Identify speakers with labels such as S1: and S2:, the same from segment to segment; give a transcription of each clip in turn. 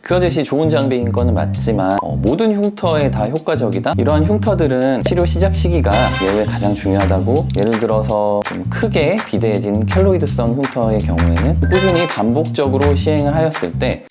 S1: 큐어젯이 좋은 장비인 거는 맞지만 모든 흉터에 다 효과적이다? 이러한 흉터들은 치료 시작 시기가 예외 가장 중요하다고, 예를 들어서 좀 크게 비대해진 켈로이드성 흉터의 경우에는 꾸준히 반복적으로 시행을 하였을 때.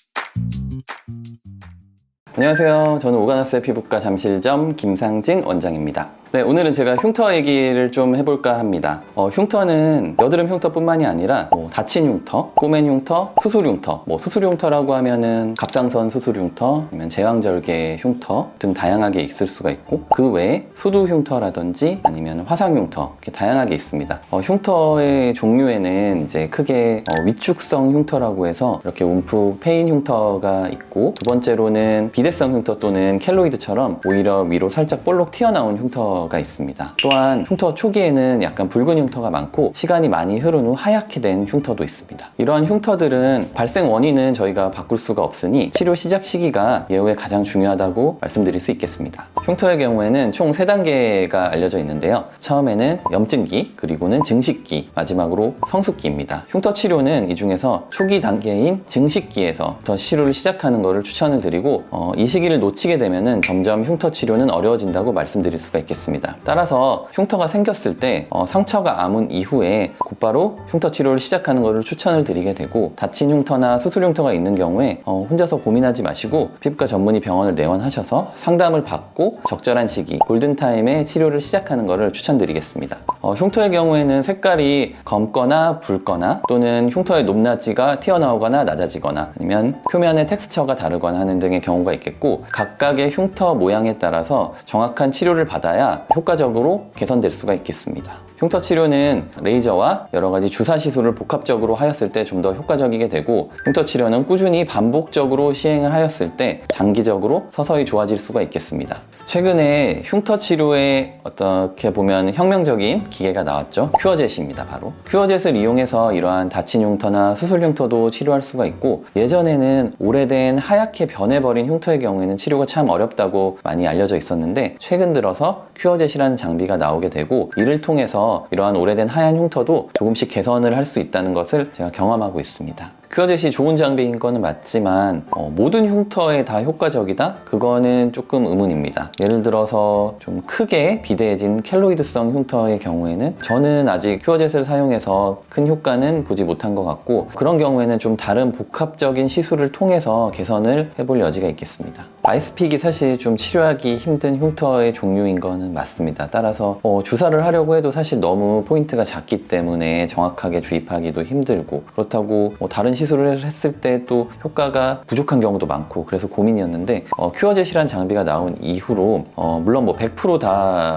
S1: 안녕하세요. 저는 오가나스의 피부과 잠실점 김상진 원장입니다. 네, 오늘은 제가 흉터 얘기를 좀 해볼까 합니다. 흉터는 여드름 흉터뿐만이 아니라 다친 흉터, 꼬맨 흉터, 수술 흉터, 수술 흉터라고 하면은 갑상선 수술 흉터, 아니면 제왕절개 흉터 등 다양하게 있을 수가 있고, 그 외에 수두 흉터라든지 아니면 화상 흉터, 이렇게 다양하게 있습니다. 흉터의 종류에는 이제 크게 위축성 흉터라고 해서 이렇게 움푹 패인 흉터가 있고, 두 번째로는 비대성 흉터 또는 켈로이드처럼 오히려 위로 살짝 볼록 튀어나온 흉터 가 있습니다. 또한 흉터 초기에는 약간 붉은 흉터가 많고, 시간이 많이 흐른 후 하얗게 된 흉터도 있습니다. 이러한 흉터들은 발생 원인은 저희가 바꿀 수가 없으니 치료 시작 시기가 예후에 가장 중요하다고 말씀드릴 수 있겠습니다. 흉터의 경우에는 총 3단계가 알려져 있는데요. 처음에는 염증기, 그리고는 증식기, 마지막으로 성숙기입니다. 흉터 치료는 이 중에서 초기 단계인 증식기에서 치료를 시작하는 것을 추천을 드리고, 이 시기를 놓치게 되면은 점점 흉터 치료는 어려워진다고 말씀드릴 수가 있겠습니다. 따라서 흉터가 생겼을 때 상처가 아문 이후에 곧바로 흉터 치료를 시작하는 것을 추천을 드리게 되고, 다친 흉터나 수술 흉터가 있는 경우에 혼자서 고민하지 마시고 피부과 전문의 병원을 내원하셔서 상담을 받고 적절한 시기, 골든타임에 치료를 시작하는 것을 추천드리겠습니다. 흉터의 경우에는 색깔이 검거나 붉거나, 또는 흉터의 높낮이가 튀어나오거나 낮아지거나, 아니면 표면의 텍스처가 다르거나 하는 등의 경우가 있겠고, 각각의 흉터 모양에 따라서 정확한 치료를 받아야 효과적으로 개선될 수가 있겠습니다. 흉터 치료는 레이저와 여러 가지 주사 시술을 복합적으로 하였을 때 좀 더 효과적이게 되고, 흉터 치료는 꾸준히 반복적으로 시행을 하였을 때 장기적으로 서서히 좋아질 수가 있겠습니다. 최근에 흉터 치료에 어떻게 보면 혁명적인 기계가 나왔죠. 큐어젯입니다. 바로 큐어젯을 이용해서 이러한 다친 흉터나 수술 흉터도 치료할 수가 있고, 예전에는 오래된 하얗게 변해버린 흉터의 경우에는 치료가 참 어렵다고 많이 알려져 있었는데, 최근 들어서 큐어젯이라는 장비가 나오게 되고, 이를 통해서 이러한 오래된 하얀 흉터도 조금씩 개선을 할 수 있다는 것을 제가 경험하고 있습니다. 큐어젯이 좋은 장비인 거는 맞지만 모든 흉터에 다 효과적이다? 그거는 조금 의문입니다. 예를 들어서 좀 크게 비대해진 켈로이드성 흉터의 경우에는 저는 아직 큐어젯을 사용해서 큰 효과는 보지 못한 것 같고, 그런 경우에는 좀 다른 복합적인 시술을 통해서 개선을 해볼 여지가 있겠습니다. 아이스픽이 사실 좀 치료하기 힘든 흉터의 종류인 거는 맞습니다. 따라서 주사를 하려고 해도 사실 너무 포인트가 작기 때문에 정확하게 주입하기도 힘들고, 그렇다고 다른 시술을 했을 때 또 효과가 부족한 경우도 많고, 그래서 고민이었는데, 큐어젯이란 장비가 나온 이후로 물론 100%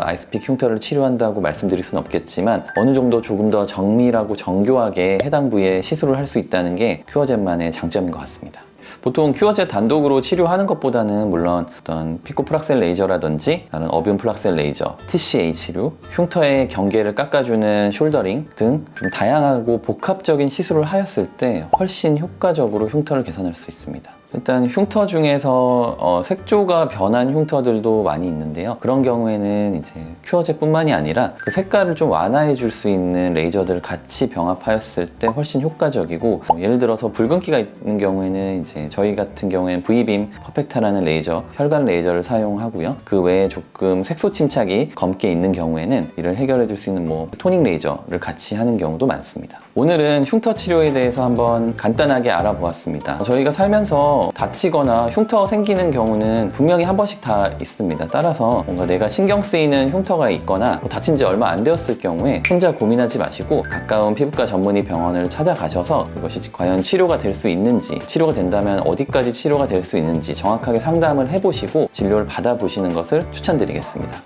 S1: 아이스픽 흉터를 치료한다고 말씀드릴 수는 없겠지만, 어느 정도 조금 더 정밀하고 정교하게 해당 부위에 시술을 할 수 있다는 게 큐어젯만의 장점인 것 같습니다. 보통 큐어젯 단독으로 치료하는 것보다는 물론 어떤 피코프락셀 레이저라든지 다른 어비움 플락셀 레이저, TCH류, 흉터의 경계를 깎아주는 숄더링 등 좀 다양하고 복합적인 시술을 하였을 때 훨씬 효과적으로 흉터를 개선할 수 있습니다. 일단 흉터 중에서 색조가 변한 흉터들도 많이 있는데요. 그런 경우에는 이제 큐어젯뿐만이 아니라 그 색깔을 좀 완화해 줄 수 있는 레이저들을 같이 병합하였을 때 훨씬 효과적이고, 예를 들어서 붉은기가 있는 경우에는 이제 저희 같은 경우에는 V빔 퍼펙타라는 레이저, 혈관 레이저를 사용하고요. 그 외에 조금 색소 침착이 검게 있는 경우에는 이를 해결해 줄 수 있는 토닝 레이저를 같이 하는 경우도 많습니다. 오늘은 흉터 치료에 대해서 한번 간단하게 알아보았습니다. 저희가 살면서 다치거나 흉터 생기는 경우는 분명히 한 번씩 다 있습니다. 따라서 뭔가 내가 신경 쓰이는 흉터가 있거나 다친 지 얼마 안 되었을 경우에 혼자 고민하지 마시고 가까운 피부과 전문의 병원을 찾아가셔서 이것이 과연 치료가 될 수 있는지, 치료가 된다면 어디까지 치료가 될 수 있는지 정확하게 상담을 해보시고 진료를 받아보시는 것을 추천드리겠습니다.